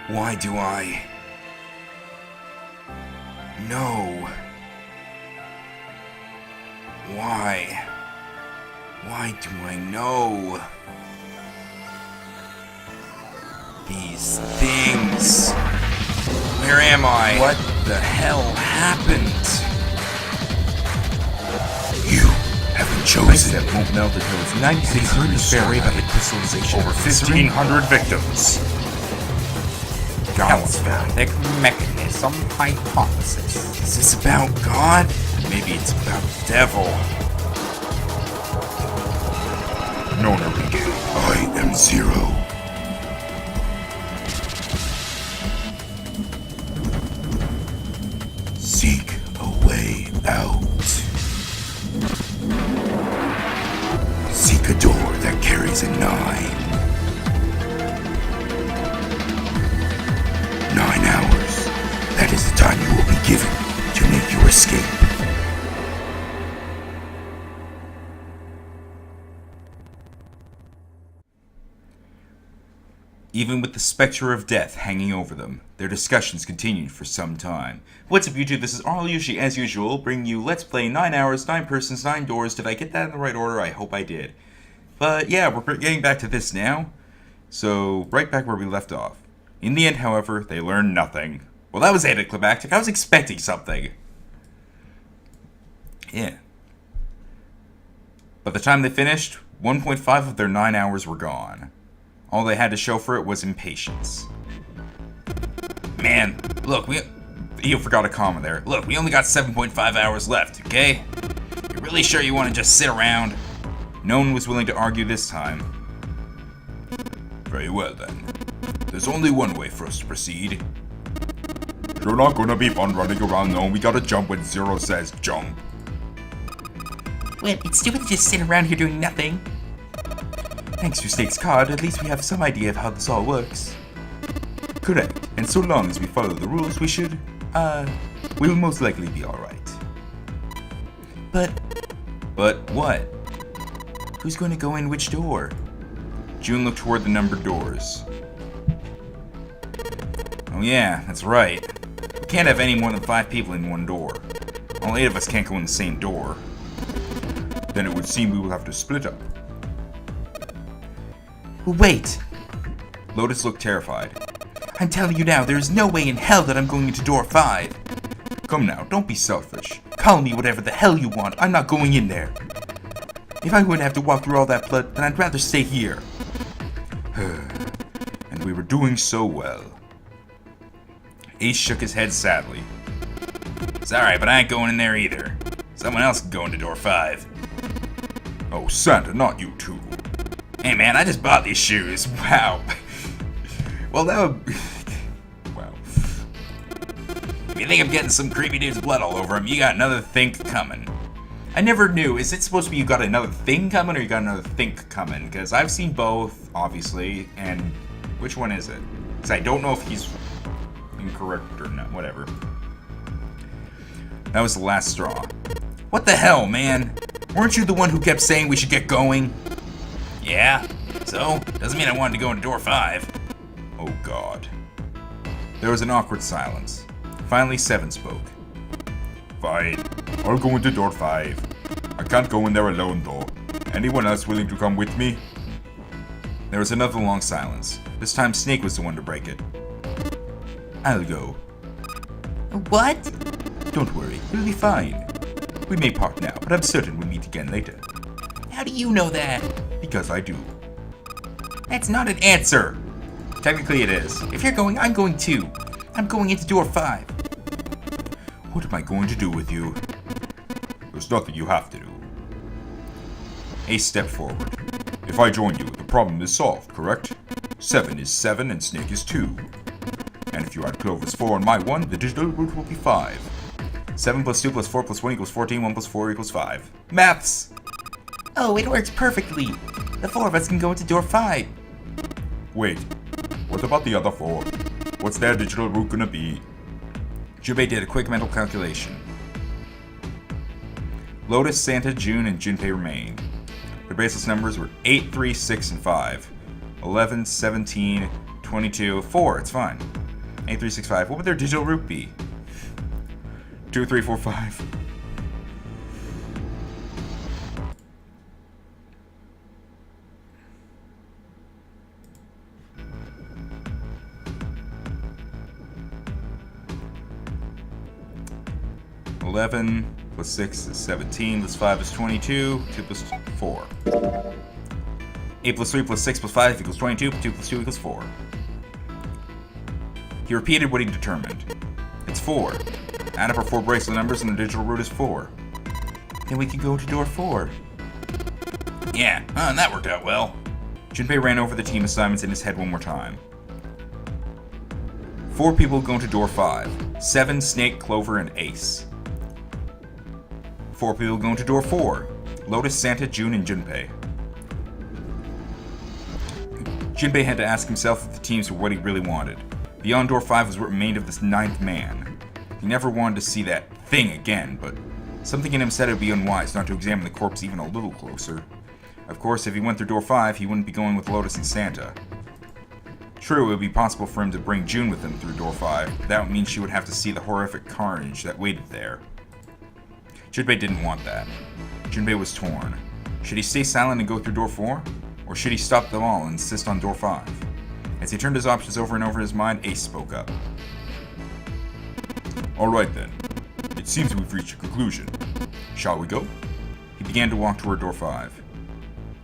Why do I know? Why? Why do I know these things? Where am I? What the hell happened? You have been chosen. That won't melt until it's 9600 Fahrenheit. About the crystallization. Over 1,500 victims. Galvanic mechanism hypothesis. Is this about God? Maybe it's about the devil. No, Enrique. I am Zero. Seek a way out. Seek a door that carries a 9. 9 hours. That is the time you will be given to make your escape. Even with the specter of death hanging over them, their discussions continued for some time. What's up, YouTube? This is Arl Yoshi, as usual, bringing you Let's Play 9 Hours, 9 Persons, 9 Doors. Did I get that in the right order? I hope I did. But yeah, we're getting back to this now. So, right back where we left off. In the end, however, they learned nothing. Well, that was anticlimactic. I was expecting something. Yeah. By the time they finished, 1.5 of their 9 hours were gone. All they had to show for it was impatience. Man, look, you forgot a comma there. Look, we only got 7.5 hours left, okay? You really sure you want to just sit around? No one was willing to argue this time. Very well then. There's only one way for us to proceed. You're not gonna be fun running around though. We gotta jump when Zero says jump. Well, it's stupid to just sit around here doing nothing. Thanks to Snake's card, at least we have some idea of how this all works. Correct. And so long as we follow the rules, we'll most likely be alright. But what? Who's going to go in which door? June looked toward the numbered doors. Oh yeah, that's right. We can't have any more than 5 people in one door. All 8 of us can't go in the same door. Then it would seem we will have to split up. Wait! Lotus looked terrified. I'm telling you now, there is no way in hell that I'm going into door 5. Come now, don't be selfish. Call me whatever the hell you want, I'm not going in there. If I would have to walk through all that blood, then I'd rather stay here. And we were doing so well. Ace shook his head sadly. It's alright, but I ain't going in there either. Someone else can go into door 5. Oh, Santa, not you two. Hey man, I just bought these shoes. Wow. Well, that would... Wow. If you think I'm getting some creepy dude's blood all over him, you got another think coming. I never knew. Is it supposed to be you got another thing coming or you got another think coming? Because I've seen both, obviously, and which one is it? Because I don't know if he's incorrect or not. Whatever. That was the last straw. What the hell, man? Weren't you the one who kept saying we should get going? Yeah, so? Doesn't mean I wanted to go into door 5. Oh God. There was an awkward silence. Finally, 7 spoke. Fine. I'll go into door 5. I can't go in there alone though. Anyone else willing to come with me? There was another long silence. This time Snake was the one to break it. I'll go. What? Don't worry, you'll be fine. We may part now, but I'm certain we'll meet again later. How do you know that? Because I do. That's not an answer! Technically it is. If you're going, I'm going too. I'm going into door 5. What am I going to do with you? There's nothing you have to do. Ace stepped forward. If I join you, the problem is solved, correct? 7 is 7 and Snake is 2. And if you add Clover's 4 and my 1, the digital root will be 5. 7 plus 2 plus 4 plus 1 equals 14, 1 plus 4 equals 5. Maths! Oh, it works perfectly! The 4 of us can go into door 5. Wait, what about the other 4? What's their digital root gonna be? Jubei did a quick mental calculation. Lotus, Santa, June, and Junpei remained. Their baseless numbers were 8, 3, 6, and 5. 11, 17, 22, 4, it's fine. 8, 3, 6, 5. What would their digital root be? 2, 3, 4, 5. $11 plus 6 is 17, plus 5 is 22, 2 plus 4. 8 plus 3 plus 6 plus 5 equals 22, 2 plus 2 equals 4. He repeated what he determined. It's 4. Add up our 4 bracelet numbers and the digital root is 4. Then we can go to door 4. Yeah, that worked out well. Junpei ran over the team assignments in his head one more time. 4 people go into door 5. 7, Snake, Clover, and Ace. 4 people go into door 4. Lotus, Santa, June, and Junpei. Junpei had to ask himself if the teams were what he really wanted. Beyond door 5 was what remained of this 9th man. He never wanted to see that thing again, but something in him said it would be unwise not to examine the corpse even a little closer. Of course, if he went through door 5, he wouldn't be going with Lotus and Santa. True, it would be possible for him to bring June with him through door 5, but that would mean she would have to see the horrific carnage that waited there. Junpei didn't want that. Junpei was torn. Should he stay silent and go through door 4? Or should he stop them all and insist on door 5? As he turned his options over and over in his mind, Ace spoke up. Alright then. It seems we've reached a conclusion. Shall we go? He began to walk toward door 5.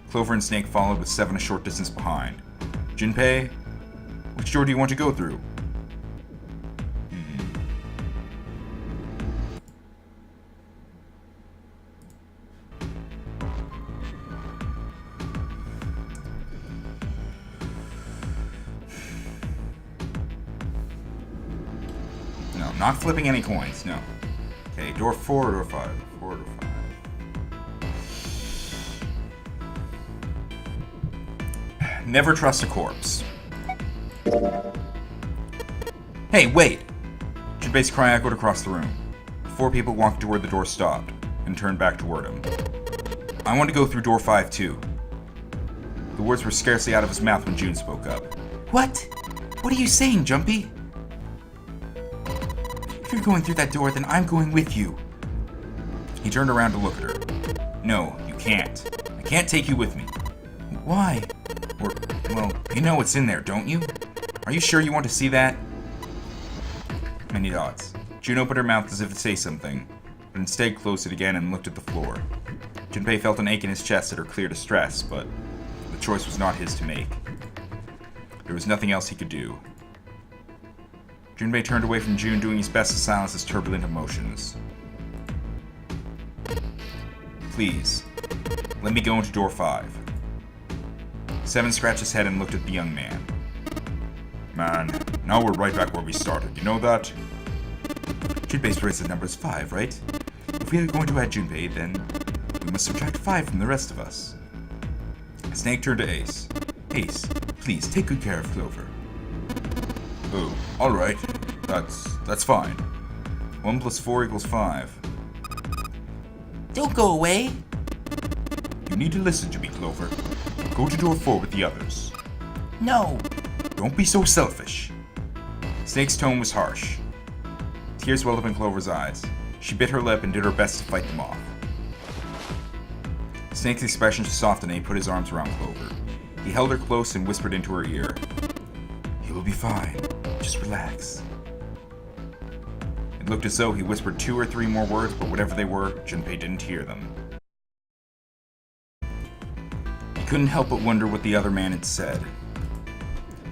Clover and Snake followed with 7 a short distance behind. Junpei, which door do you want to go through? No, not flipping any coins, no. Okay, door 4 or door 5? 4 or 5. Never trust a corpse. Hey, wait! Junpei's cry echoed across the room. 4 people walked to where the door stopped, and turned back toward him. I want to go through door 5 too. The words were scarcely out of his mouth when June spoke up. What? What are you saying, Jumpy? If you're going through that door, then I'm going with you. He turned around to look at her. No, you can't. I can't take you with me. Why? Well, you know what's in there, don't you? Are you sure you want to see that? Many dots. June opened her mouth as if to say something, but instead closed it again and looked at the floor. Junpei felt an ache in his chest at her clear distress, but the choice was not his to make. There was nothing else he could do. Junpei turned away from June, doing his best to silence his turbulent emotions. Please, let me go into door 5. 7 scratched his head and looked at the young man. Man, now we're right back where we started, you know that? Junpei's bracelet number is 5, right? If we are going to add Junpei, then we must subtract 5 from the rest of us. Snake turned to Ace. Ace, please take good care of Clover. Oh, alright. That's fine. 1 plus 4 equals 5. Don't go away. You need to listen to me, Clover. Go to door 4 with the others. No. Don't be so selfish. Snake's tone was harsh. Tears welled up in Clover's eyes. She bit her lip and did her best to fight them off. Snake's expression softened and he put his arms around Clover. He held her close and whispered into her ear. You will be fine. Just relax. It looked as though he whispered 2 or 3 more words, but whatever they were, Junpei didn't hear them. He couldn't help but wonder what the other man had said.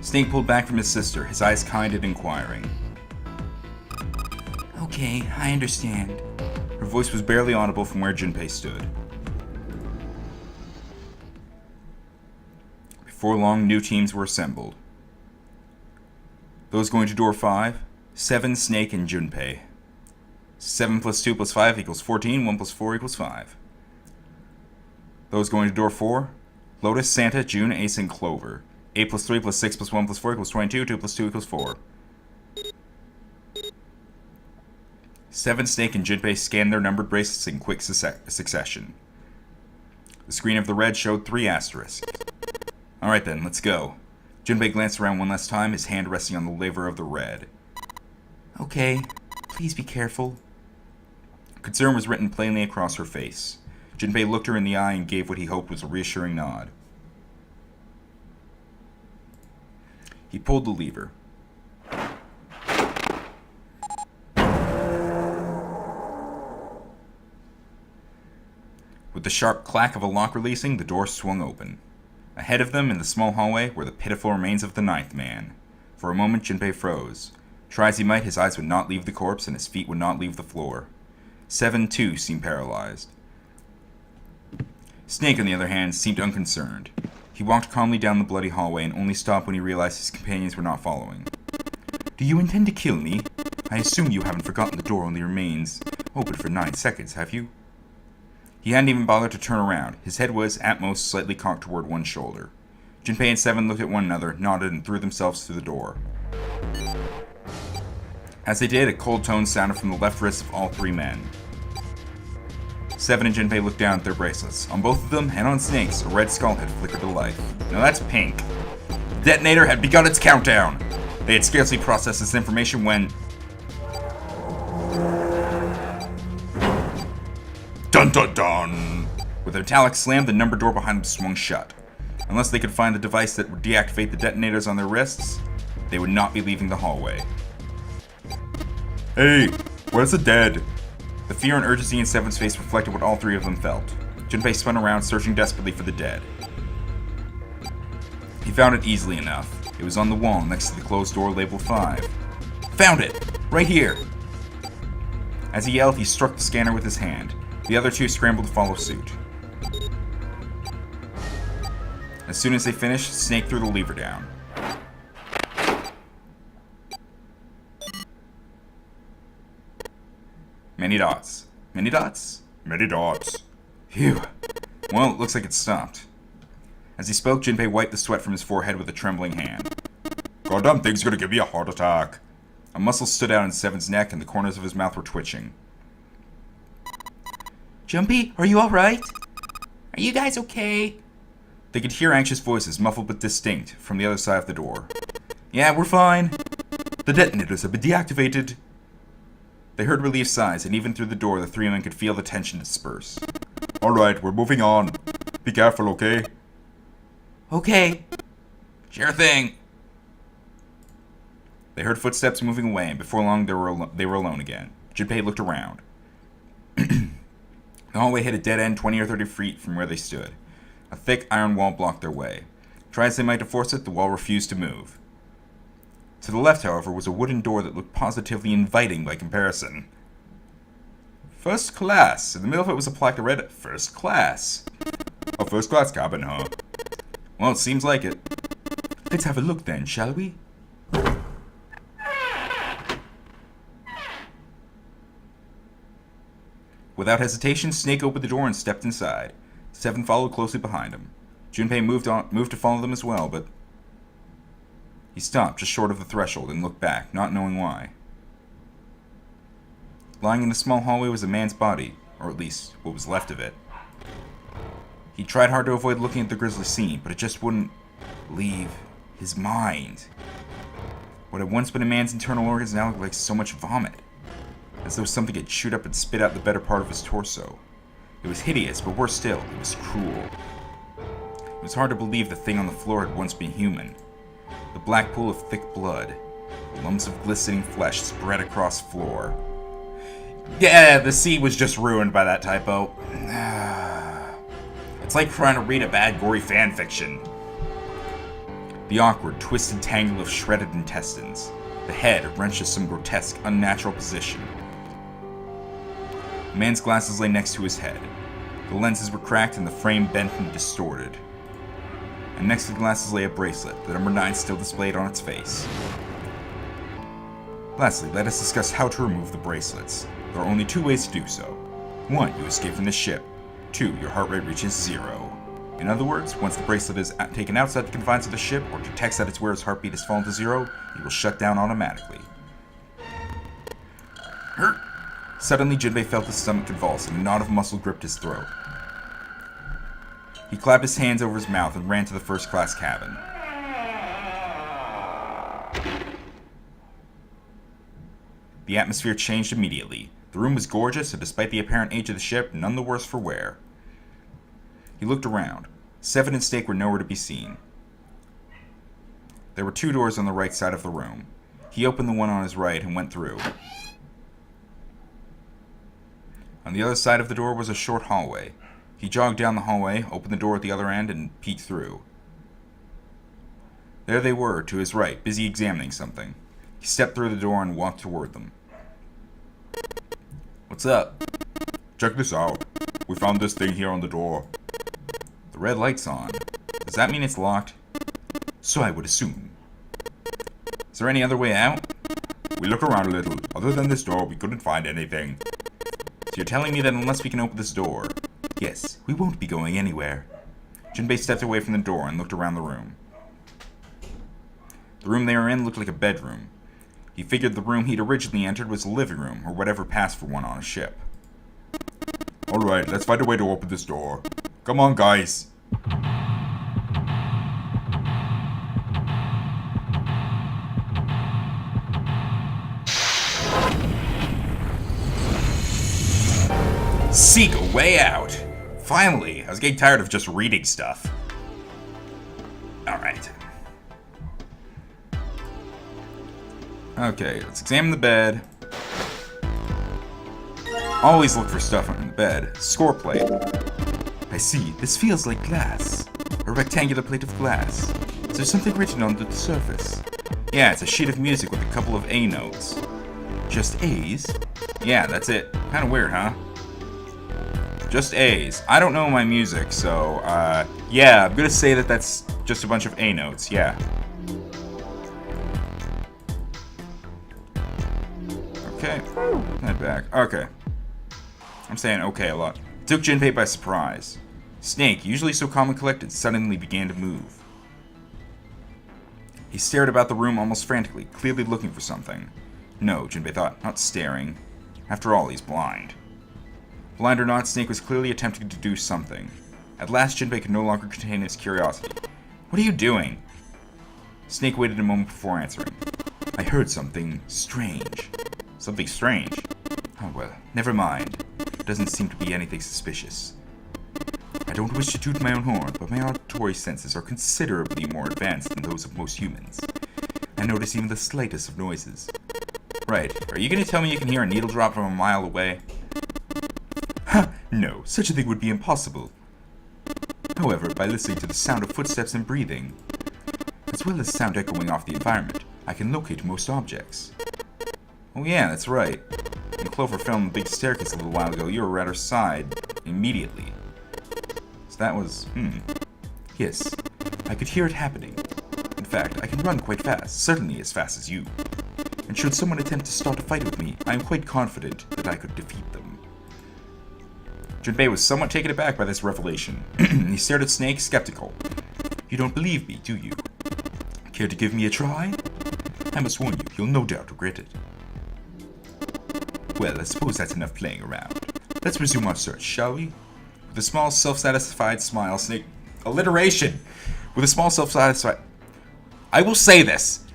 Snake pulled back from his sister, his eyes kind and inquiring. Okay, I understand. Her voice was barely audible from where Junpei stood. Before long, new teams were assembled. Those going to door 5, 7, Snake, and Junpei. 7 plus 2 plus 5 equals 14, 1 plus 4 equals 5. Those going to door 4, Lotus, Santa, June, Ace, and Clover. 8 plus 3 plus 6 plus 1 plus 4 equals 22, 2 plus 2 equals 4. 7, Snake, and Junpei scanned their numbered bracelets in quick succession. The screen of the red showed 3 asterisks. Alright then, let's go. Junpei glanced around one last time, his hand resting on the lever of the red. Okay, please be careful. Concern was written plainly across her face. Junpei looked her in the eye and gave what he hoped was a reassuring nod. He pulled the lever. With the sharp clack of a lock releasing, the door swung open. Ahead of them, in the small hallway, were the pitiful remains of the ninth man. For a moment, Junpei froze. Try as he might, his eyes would not leave the corpse, and his feet would not leave the floor. 7, too, seemed paralyzed. Snake, on the other hand, seemed unconcerned. He walked calmly down the bloody hallway and only stopped when he realized his companions were not following. Do you intend to kill me? I assume you haven't forgotten the door only remains open for 9 seconds, have you? He hadn't even bothered to turn around. His head was, at most, slightly cocked toward one shoulder. Junpei and 7 looked at one another, nodded, and threw themselves through the door. As they did, a cold tone sounded from the left wrist of all 3 men. 7 and Junpei looked down at their bracelets. On both of them, and on Snake's, a red skull had flickered to life. Now that's pink. The detonator had begun its countdown. They had scarcely processed this information when... Dun dun dun! With a metallic slam, the number door behind them swung shut. Unless they could find the device that would deactivate the detonators on their wrists, they would not be leaving the hallway. Hey, where's the dead? The fear and urgency in 7's face reflected what all 3 of them felt. Junpei spun around, searching desperately for the dead. He found it easily enough. It was on the wall next to the closed door labeled 5. Found it! Right here! As he yelled, he struck the scanner with his hand. The other 2 scrambled to follow suit. As soon as they finished, Snake threw the lever down. Many dots. Many dots? Many dots. Phew. Well, it looks like it stopped. As he spoke, Junpei wiped the sweat from his forehead with a trembling hand. Goddamn thing's gonna give me a heart attack. A muscle stood out in 7's neck and the corners of his mouth were twitching. Jumpy, are you alright? Are you guys okay? They could hear anxious voices, muffled but distinct, from the other side of the door. Yeah, we're fine. The detonators have been deactivated. They heard relieved sighs, and even through the door, the 3 men could feel the tension disperse. Alright, we're moving on. Be careful, okay? Okay. Sure thing. They heard footsteps moving away, and before long they were alone again. Junpei looked around. The hallway hit a dead end 20 or 30 feet from where they stood. A thick iron wall blocked their way. Try as they might to force it, the wall refused to move. To the left, however, was a wooden door that looked positively inviting by comparison. First class. In the middle of it was a plaque that read, First Class. A first class cabin, huh? Well, it seems like it. Let's have a look then, shall we? Without hesitation, Snake opened the door and stepped inside. 7 followed closely behind him. Junpei moved to follow them as well, but he stopped just short of the threshold and looked back, not knowing why. Lying in the small hallway was a man's body, or at least what was left of it. He tried hard to avoid looking at the grisly scene, but it just wouldn't leave his mind. What had once been a man's internal organs now looked like so much vomit, as though something had chewed up and spit out the better part of his torso. It was hideous, but worse still, it was cruel. It was hard to believe the thing on the floor had once been human. The black pool of thick blood, the lumps of glistening flesh spread across the floor. Yeah, the sea was just ruined by that typo. It's like trying to read a bad, gory fan fiction. The awkward, twisted tangle of shredded intestines. The head wrenched to some grotesque, unnatural position. The man's glasses lay next to his head. The lenses were cracked and the frame bent and distorted. And next to the glasses lay a bracelet, the number 9 still displayed on its face. Lastly, let us discuss how to remove the bracelets. There are only 2 ways to do so. 1, you escape from the ship. 2, your heart rate reaches 0. In other words, once the bracelet is taken outside the confines of the ship or detects that its wearer's heartbeat has fallen to 0, it will shut down automatically. Suddenly, Junpei felt his stomach convulse and a knot of muscle gripped his throat. He clapped his hands over his mouth and ran to the first-class cabin. The atmosphere changed immediately. The room was gorgeous, and despite the apparent age of the ship, none the worse for wear. He looked around. Seven and Snake were nowhere to be seen. There were 2 doors on the right side of the room. He opened the one on his right and went through. On the other side of the door was a short hallway. He jogged down the hallway, opened the door at the other end, and peeked through. There they were, to his right, busy examining something. He stepped through the door and walked toward them. "What's up?" Check this out. We found this thing here on the door. "The red light's on. Does that mean it's locked?" "So I would assume." "Is there any other way out?" We looked around a little. Other than this door, we couldn't find anything. "So you're telling me that unless we can open this door..." "Yes, we won't be going anywhere." Jinbei stepped away from the door and looked around the room. The room they were in looked like a bedroom. He figured the room he'd originally entered was a living room, or whatever passed for one on a ship. Alright, let's find a way to open this door. Come on, guys. Seek a way out! Finally! I was getting tired of just reading stuff. Alright. Okay, let's examine the bed. Always look for stuff under the bed. Score plate. I see. This feels like glass. A rectangular plate of glass. Is there something written on the surface? Yeah, it's a sheet of music with a couple of A notes. Just A's? Yeah, that's it. Kinda weird, huh? Just A's. I don't know my music, so, yeah, I'm gonna say that that's just a bunch of A notes, yeah. Okay, head back. Okay. I'm saying okay a lot. It took Jinbei by surprise. Snake, usually so calm and collected, suddenly began to move. He stared about the room almost frantically, clearly looking for something. No, Jinbei thought, not staring. After all, he's blind. Blind or not, Snake was clearly attempting to do something. At last, Jinbei could no longer contain his curiosity. What are you doing? Snake waited a moment before answering. I heard something strange. Something strange? Oh well, never mind. Doesn't seem to be anything suspicious. I don't wish to toot my own horn, but my auditory senses are considerably more advanced than those of most humans. I notice even the slightest of noises. Right, are you gonna tell me you can hear a needle drop from a mile away? Ha! No, such a thing would be impossible. However, by listening to the sound of footsteps and breathing, as well as sound echoing off the environment, I can locate most objects. Oh yeah, that's right. When Clover fell on the big staircase a little while ago, you were at her side immediately. So that was, Yes, I could hear it happening. In fact, I can run quite fast, certainly as fast as you. And should someone attempt to start a fight with me, I am quite confident that I could defeat them. Jinbei was somewhat taken aback by this revelation. He stared at Snake, skeptical. You don't believe me, do you? Care to give me a try? I must warn you, you'll no doubt regret it. Well, I suppose that's enough playing around. Let's resume our search, shall we? With a small, self-satisfied smile, Snake... Alliteration! With a small, self-satisfied... I will say this!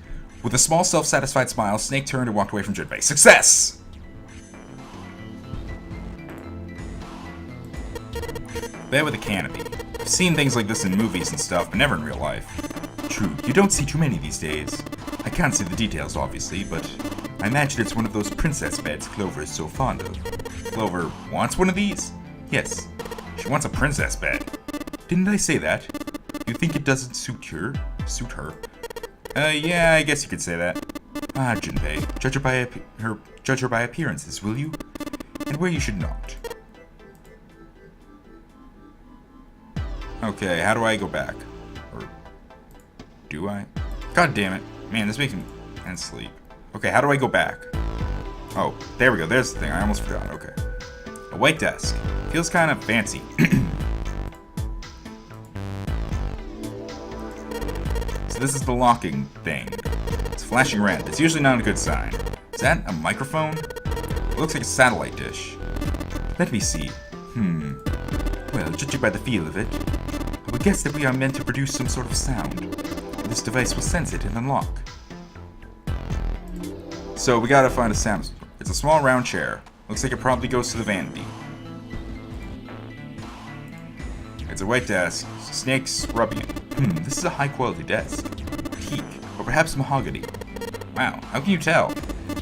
With a small, self-satisfied smile, Snake turned and walked away from Jinbei. Success! Bed with a canopy. I've seen things like this in movies and stuff, but never in real life. True, you don't see too many these days. I can't see the details, obviously, but I imagine it's one of those princess beds Clover is so fond of. Clover wants one of these? Yes, she wants a princess bed. Didn't I say that? You think it doesn't suit her? Yeah, I guess you could say that. Ah, Jinbei, judge her by appearances, will you? And where you should not. Okay, how do I go back? Or do I? God damn it. Man, this makes me and sleep. Okay, how do I go back? Oh, there we go. There's the thing. I almost forgot. Okay. A white desk. Feels kind of fancy. So this is the locking thing. It's flashing red. It's usually not a good sign. Is that a microphone? It looks like a satellite dish. Let me see. Well, judging by the feel of it, I would guess that we are meant to produce some sort of sound. This device will sense it and unlock. So we gotta find a sound. It's a small round chair. Looks like it probably goes to the vanity. It's a white desk. Snake's rubbing it. This is a high quality desk. Teak, or perhaps mahogany. Wow, how can you tell?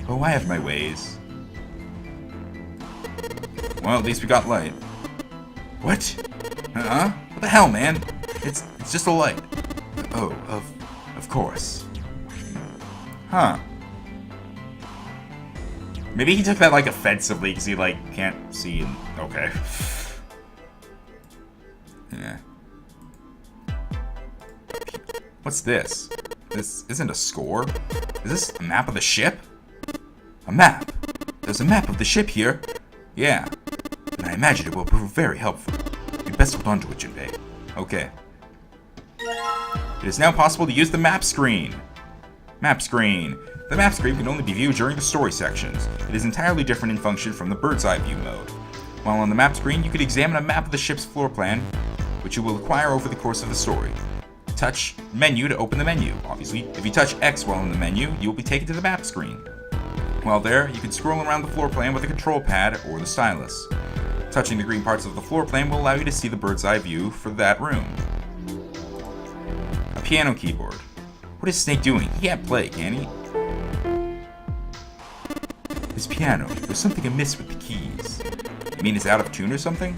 Oh, I have my ways. Well, at least we got light. What? Huh? What the hell, man? It's just a light. Oh, of course. Huh. Maybe he took that, like, offensively, because he, like, can't see and... Okay. Yeah. What's this? This isn't a score. Is this a map of the ship? A map? There's a map of the ship here. Yeah. And I imagine it will prove very helpful. You'd best hold on to it, Junpei. Okay. It is now possible to use the map screen. Map screen. The map screen can only be viewed during the story sections. It is entirely different in function from the bird's eye view mode. While on the map screen, you can examine a map of the ship's floor plan, which you will acquire over the course of the story. Touch menu to open the menu. Obviously, if you touch X while in the menu, you will be taken to the map screen. While there, you can scroll around the floor plan with a control pad or the stylus. Touching the green parts of the floor plan will allow you to see the bird's eye view for that room. A piano keyboard. What is Snake doing? He can't play, can he? This piano. There's something amiss with the keys. You mean it's out of tune or something?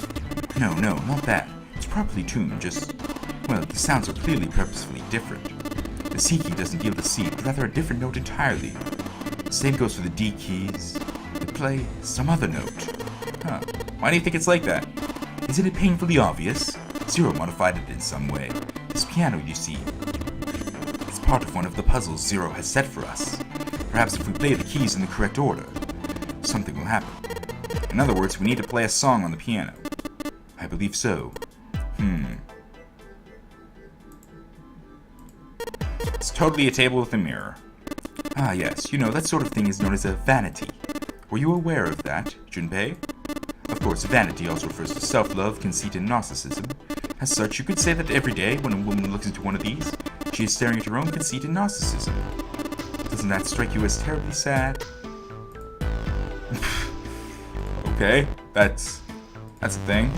No, not that. It's properly tuned, just... Well, the sounds are clearly purposefully different. The C key doesn't yield the C, but rather a different note entirely. The same goes for the D keys. They play some other note. Huh. Why do you think it's like that? Isn't it painfully obvious? Zero modified it in some way. This piano, you see, it's part of one of the puzzles Zero has set for us. Perhaps if we play the keys in the correct order, something will happen. In other words, we need to play a song on the piano. I believe so. It's totally a table with a mirror. Ah yes, you know, that sort of thing is known as a vanity. Were you aware of that, Junpei? Of course, vanity also refers to self-love, conceit, and narcissism. As such, you could say that every day, when a woman looks into one of these, she is staring at her own conceit and narcissism. Doesn't that strike you as terribly sad? Okay, that's a thing.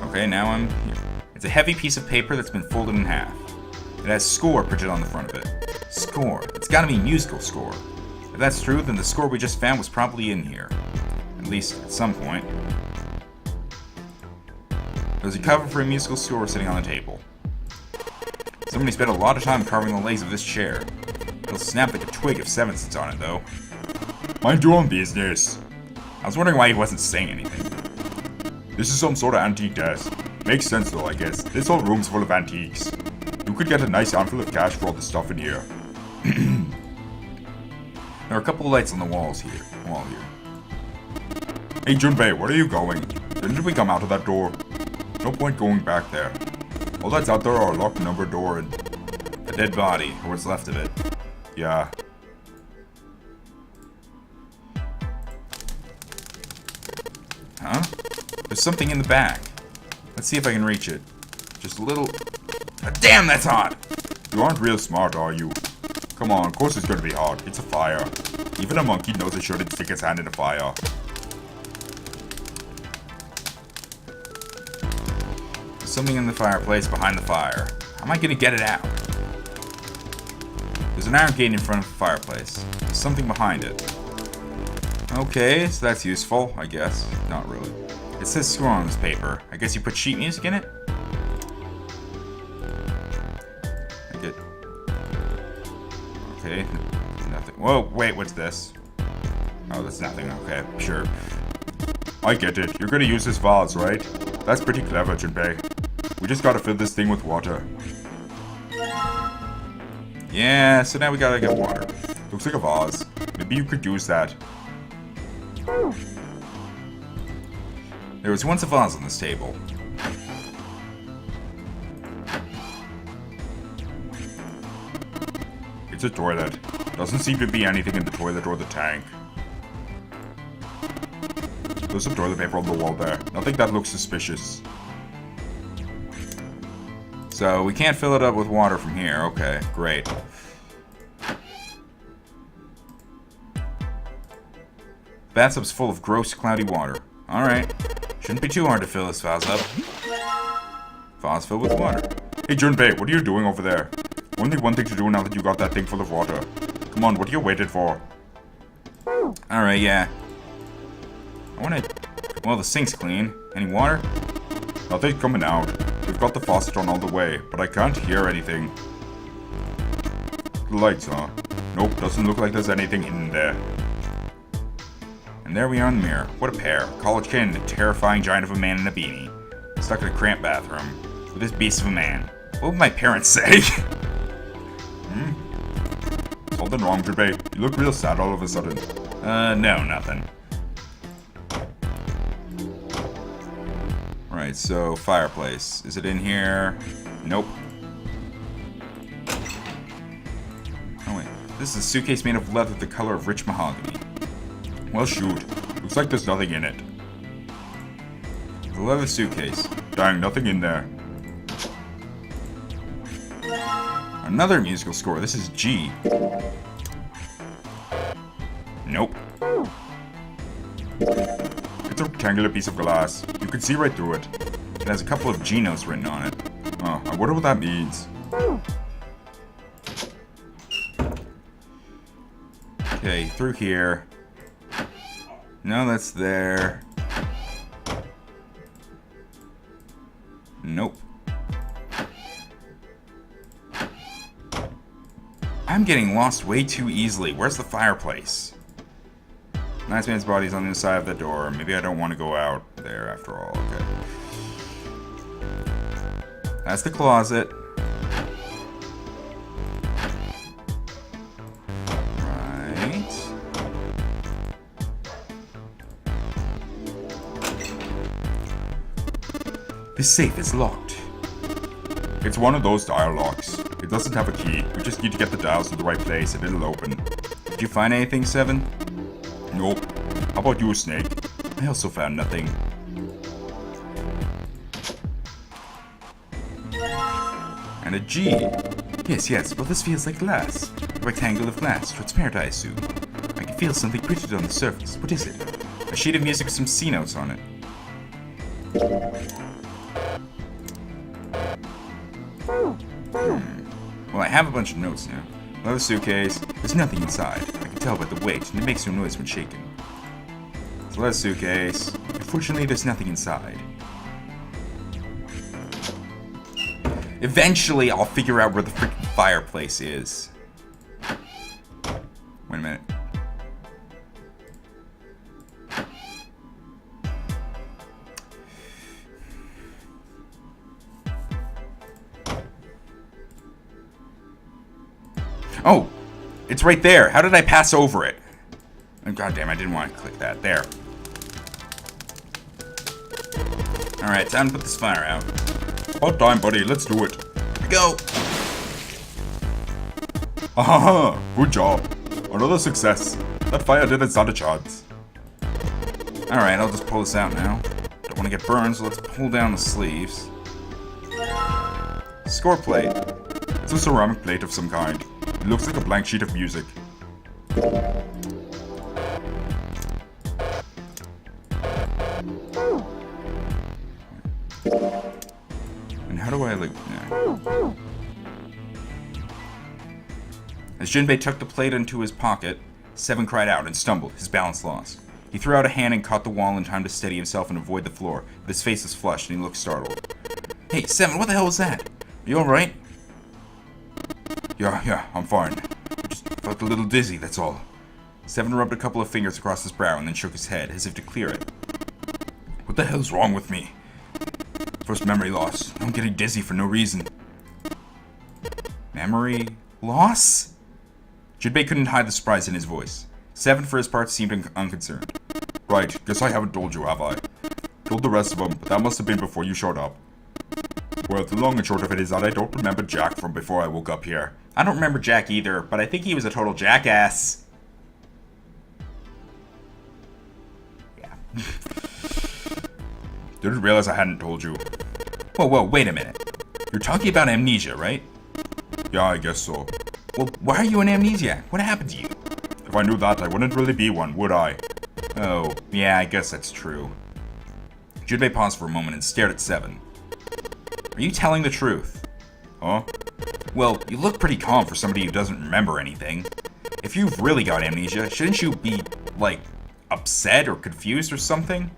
Okay, now I'm here. It's a heavy piece of paper that's been folded in half. It has score printed on the front of it. Score. It's gotta be musical score. If that's true, then the score we just found was probably in here. At least at some point. There's a cover for a musical score sitting on the table. Somebody spent a lot of time carving the legs of this chair. It'll snap like a twig if Seven sits on it, though. Mind your own business. I was wondering why he wasn't saying anything. This is some sort of antique desk. Makes sense though, I guess. This whole room's full of antiques. You could get a nice handful of cash for all the stuff in here. There are a couple of lights on the walls here. Hey Junpei, where are you going? Didn't we come out of that door? No point going back there. All that's out there are a locked number door and... A dead body, or what's left of it. Yeah. Huh? There's something in the back. Let's see if I can reach it. Just a little... Ah, damn, that's hot! You aren't real smart, are you? Come on, of course it's gonna be hot. It's a fire. Even a monkey knows it shouldn't stick its hand in a fire. There's something in the fireplace behind the fire. How am I gonna get it out? There's an iron gate in front of the fireplace. There's something behind it. Okay, so that's useful, I guess. Not really. It says score on this paper. I guess you put sheet music in it? I get... Okay, nothing. Whoa, wait, what's this? Oh, that's nothing. Okay, sure. I get it. You're gonna use this vase, right? That's pretty clever, Junpei. We just gotta fill this thing with water. Yeah, so now we gotta get water. Looks like a vase. Maybe you could use that. There was once a vase on this table. It's a toilet. Doesn't seem to be anything in the toilet or the tank. There's some toilet paper on the wall there. Nothing that looks suspicious. So we can't fill it up with water from here. Okay, great. bathtub's full of gross, cloudy water. Alright. Shouldn't be too hard to fill this vase up. Vase filled with water. Hey, Junpei, what are you doing over there? Only one thing to do now that you got that thing full of water. Come on, what are you waiting for? Alright, yeah. I wanna... Well, the sink's clean. Any water? Nothing's coming out. We've got the faucet on all the way, but I can't hear anything. The lights, huh? Nope, doesn't look like there's anything in there. And there we are in the mirror. What a pair. College kid and a terrifying giant of a man in a beanie. Stuck in a cramped bathroom. With this beast of a man. What would my parents say? Something wrong, Junpei. You look real sad all of a sudden. No, nothing. Right, so fireplace. Is it in here? Nope. Oh wait, this is a suitcase made of leather the color of rich mahogany. Well, shoot. Looks like there's nothing in it. The leather suitcase. Dang, nothing in there. Another musical score. This is G. Nope. It's a rectangular piece of glass. You can see right through it. It has a couple of G notes written on it. Oh, I wonder what that means. Okay, through here. No, that's there. Nope. I'm getting lost way too easily. Where's the fireplace? Nice man's body's on the inside of the door. Maybe I don't want to go out there after all. Okay. That's the closet. Right. The safe is locked. It's one of those dial locks. It doesn't have a key. We just need to get the dials to the right place and it'll open. Did you find anything, Seven? Nope. How about you, Snake? I also found nothing. And a G. Yes, well this feels like glass. A rectangle of glass, transparent I assume. I can feel something printed on the surface. What is it? A sheet of music with some C notes on it. Well, I have a bunch of notes now. Another suitcase. There's nothing inside. I can tell by the weight, and it makes no noise when shaken. So that's suitcase. Unfortunately, there's nothing inside. Eventually, I'll figure out where the freaking fireplace is. Wait a minute. Oh! It's right there! How did I pass over it? Oh, God damn, I didn't want to click that. There. Alright, time to put this fire out. About time, buddy. Let's do it. Here we go! Ahaha! Good job. Another success. That fire didn't stand a chance. Alright, I'll just pull this out now. Don't want to get burned, so let's pull down the sleeves. Score plate. It's a ceramic plate of some kind. It looks like a blank sheet of music. And how do I, like... Yeah. As Junpei tucked the plate into his pocket, Seven cried out and stumbled, his balance lost. He threw out a hand and caught the wall in time to steady himself and avoid the floor, but his face was flushed and he looked startled. Hey, Seven, what the hell was that? Are you alright? Yeah, I'm fine. Just felt a little dizzy, that's all. Seven rubbed a couple of fingers across his brow and then shook his head, as if to clear it. What the hell's wrong with me? First memory loss. I'm getting dizzy for no reason. Memory loss? Junpei couldn't hide the surprise in his voice. Seven, for his part, seemed unconcerned. Right, guess I haven't told you, have I? Told the rest of them, but that must have been before you showed up. Well, the long and short of it is that I don't remember Jack from before I woke up here. I don't remember Jack either, but I think he was a total jackass. Yeah. Didn't realize I hadn't told you. Whoa, wait a minute. You're talking about amnesia, right? Yeah, I guess so. Well, why are you an amnesiac? What happened to you? If I knew that, I wouldn't really be one, would I? Oh, yeah, I guess that's true. Junpei paused for a moment and stared at Seven. Are you telling the truth? Huh? Well, you look pretty calm for somebody who doesn't remember anything. If you've really got amnesia, shouldn't you be, like, upset or confused or something?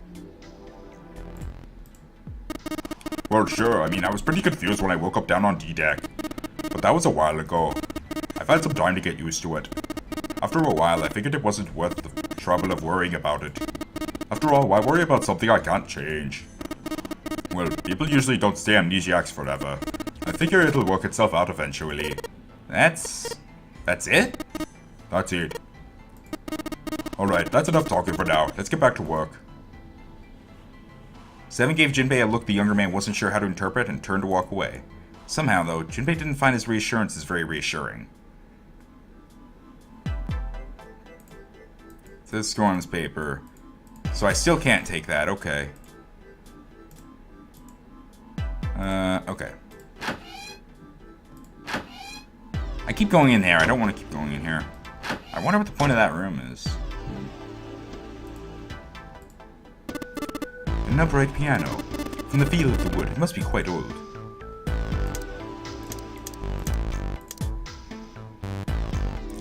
Well, sure. I mean, I was pretty confused when I woke up down on D-Deck. But that was a while ago. I've had some time to get used to it. After a while, I figured it wasn't worth the trouble of worrying about it. After all, why worry about something I can't change? Well, people usually don't stay amnesiacs forever. I figure it'll work itself out eventually. That's it? That's it. Alright, that's enough talking for now. Let's get back to work. Seven gave Junpei a look the younger man wasn't sure how to interpret and turned to walk away. Somehow, though, Junpei didn't find his reassurances very reassuring. It says score on this paper. So I still can't take that, okay. Okay. I keep going in there, I don't want to keep going in here. I wonder what the point of that room is. An upright piano. From the feel of the wood, it must be quite old.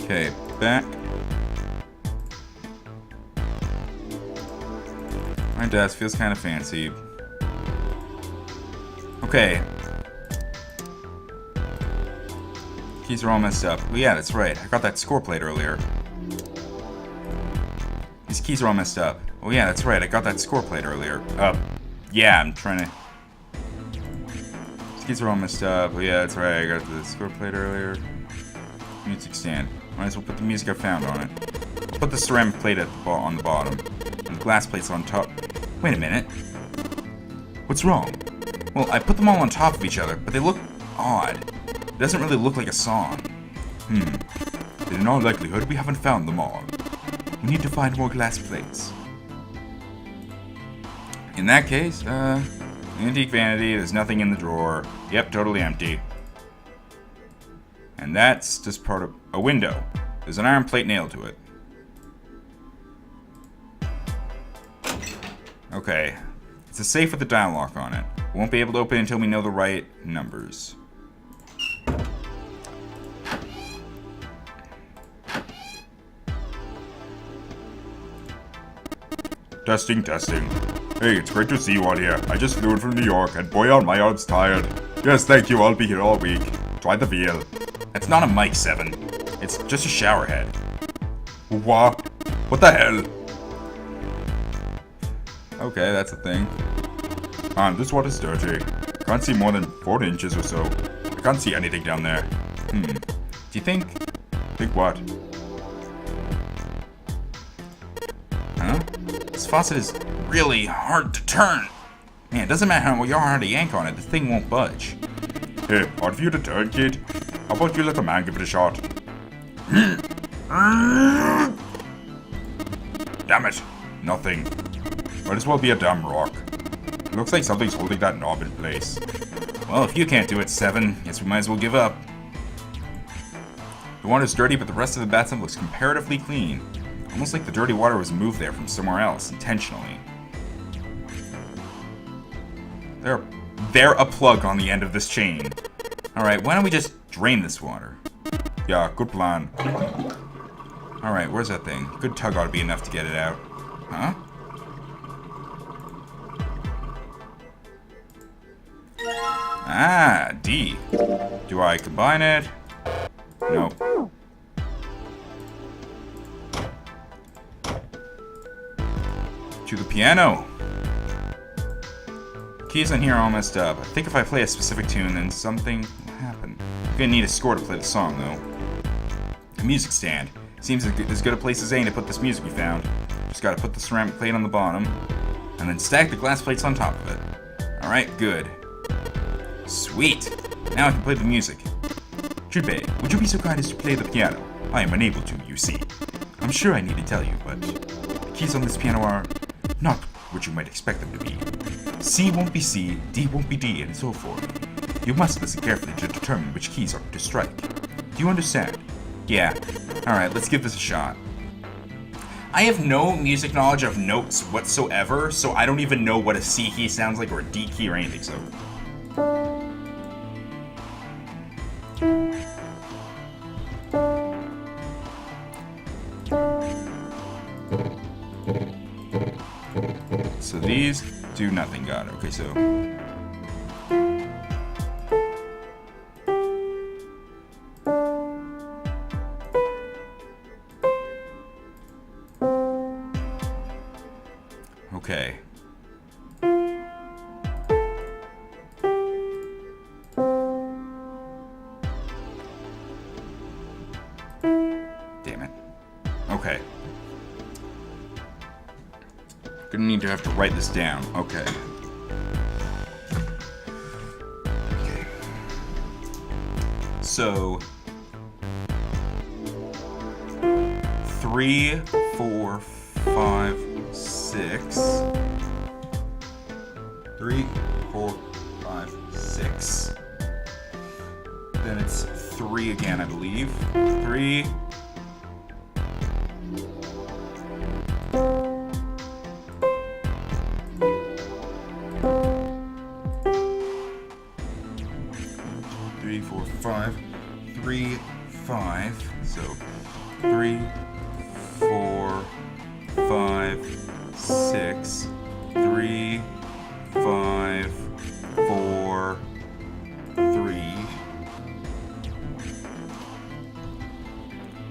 Okay, back. My desk feels kind of fancy. Okay. Keys are all messed up. Oh yeah, that's right. I got that score plate earlier. These keys are all messed up. Oh yeah, that's right. I got that score plate earlier. Yeah, I'm trying to... These keys are all messed up. Oh yeah, that's right. I got the score plate earlier. Music stand. Might as well put the music I found on it. Put the ceramic plate on the bottom. And the glass plates on top. Wait a minute. What's wrong? Well, I put them all on top of each other, but they look odd. It doesn't really look like a song. In all likelihood, we haven't found them all. We need to find more glass plates. In that case, antique vanity, there's nothing in the drawer. Yep, totally empty. And that's just part of a window. There's an iron plate nailed to it. Okay. It's a safe with a dial lock on it. We won't be able to open it until we know the right numbers. Testing, testing. Hey, it's great to see you all here. I just flew in from New York, and boy are my arms tired. Yes, thank you, I'll be here all week. Try the veal. That's not a mic, Seven. It's just a shower head. What? What the hell? Okay, that's a thing. Man, this water's dirty. Can't see more than 4 inches or so. I can't see anything down there. Do you think... Think what? Huh? This faucet is really hard to turn. Man, it doesn't matter how hard to yank on it, the thing won't budge. Hey, hard for you to turn, kid? How about you let the man give it a shot? Damn it. Nothing. Might as well be a damn rock. It looks like something's holding that knob in place. Well, if you can't do it, Seven, guess we might as well give up. The water's dirty, but the rest of the bathtub looks comparatively clean. Almost like the dirty water was moved there from somewhere else, intentionally. They're a plug on the end of this chain. Alright, why don't we just drain this water? Yeah, good plan. Alright, where's that thing? Good tug ought to be enough to get it out. Huh? Ah, D. Do I combine it? Nope. To the piano. Keys on here are all messed up. I think if I play a specific tune, then something will happen. I'm gonna need a score to play the song, though. A music stand. Seems as good a place as any to put this music we found. Just gotta put the ceramic plate on the bottom, and then stack the glass plates on top of it. Alright, good. Sweet! Now I can play the music. Junpei, would you be so kind as to play the piano? I am unable to, you see. I'm sure I need to tell you, but the keys on this piano are not what you might expect them to be. C won't be C, D won't be D, and so forth. You must listen carefully to determine which keys are to strike. Do you understand? Yeah. Alright, let's give this a shot. I have no music knowledge of notes whatsoever, so I don't even know what a C key sounds like or a D key or anything, so. So these do nothing, got it. Okay, so. Okay. Damn it. Okay. Gonna need to have to write this down. Okay. Okay. So 3, 4, 5, 6. 3, 4, 5, 6. Then it's 3 again, I believe. 3. 3, 4, 5. 3, 5. So 3, 4, 5, 6, 3, 5, 4, 3,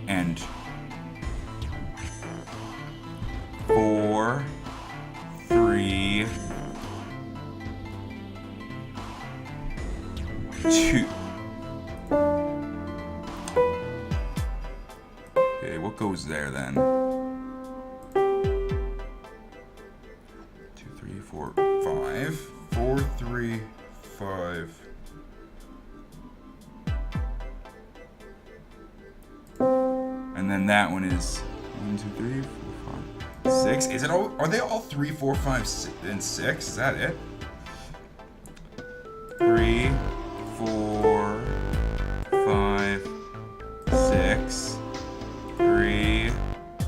and 4, 3, 2. Okay, what goes there then? 2, 3, 4, 5. 4, 3, 5. And then that one is 1, 2, 3, 4, 5, 6. Is it all? Are they all 3, 4, 5, and 6? Is that it? 3, 4, 5, 6. 3,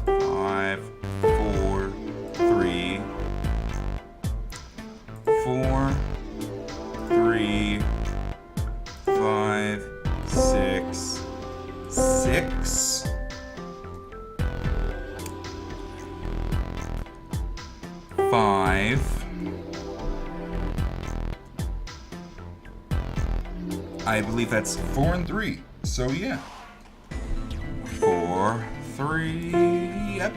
5, 4, 3. 4, 3, 5, 6, 6. 5. I believe that's 4 and 3. So yeah. 4, 3. Yep.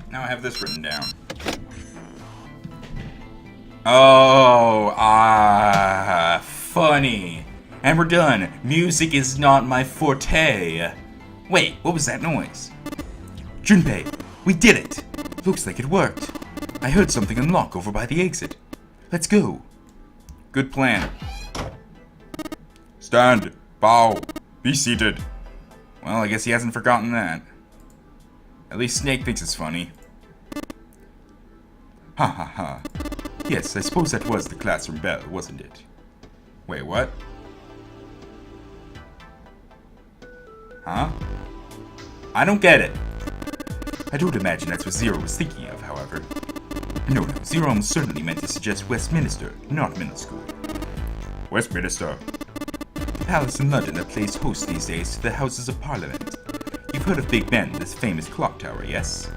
Now I have this written down. Oh, funny. And we're done. Music is not my forte. Wait, what was that noise? Junpei, we did it! Looks like it worked. I heard something unlock over by the exit. Let's go. Good plan. Stand. Bow. Be seated. Well, I guess he hasn't forgotten that. At least Snake thinks it's funny. Ha ha ha. Yes, I suppose that was the classroom bell, wasn't it? Wait, what? Huh? I don't get it. I don't imagine that's what Zero was thinking of, however. No, Zero almost certainly meant to suggest Westminster, not middle school. Westminster. The palace in London that plays host these days to the Houses of Parliament. You've heard of Big Ben, this famous clock tower, yes?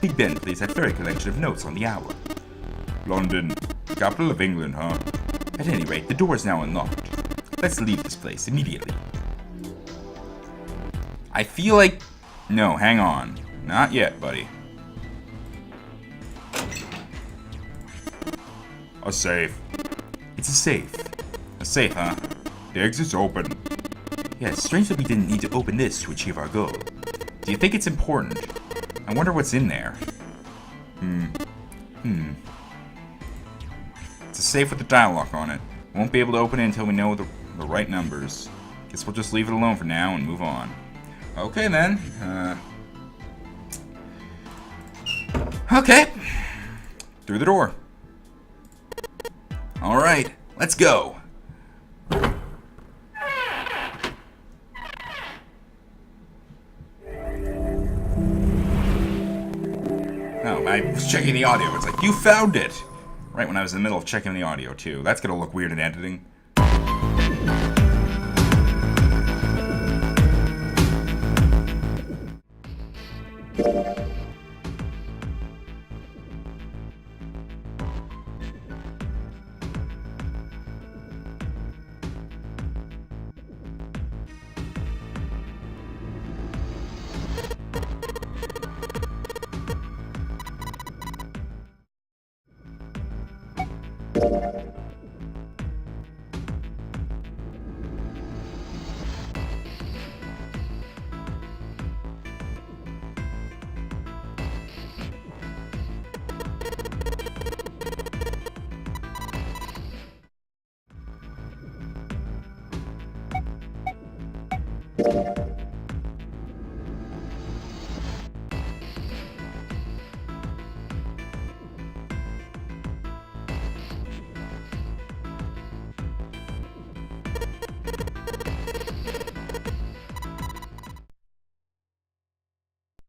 Big Ben plays that very collection of notes on the hour. London. Capital of England, huh? At any rate, the door is now unlocked. Let's leave this place immediately. I feel like... No, hang on. Not yet, buddy. A safe. It's a safe. A safe, huh? The exit's open. Yeah, it's strange that we didn't need to open this to achieve our goal. Do you think it's important? I wonder what's in there. It's a safe with a dial lock on it. Won't be able to open it until we know the right numbers. Guess we'll just leave it alone for now and move on. Okay then. Okay. Through the door. Alright, let's go. Oh, I was checking the audio. It's like, you found it! Right when I was in the middle of checking the audio, too. That's gonna look weird in editing.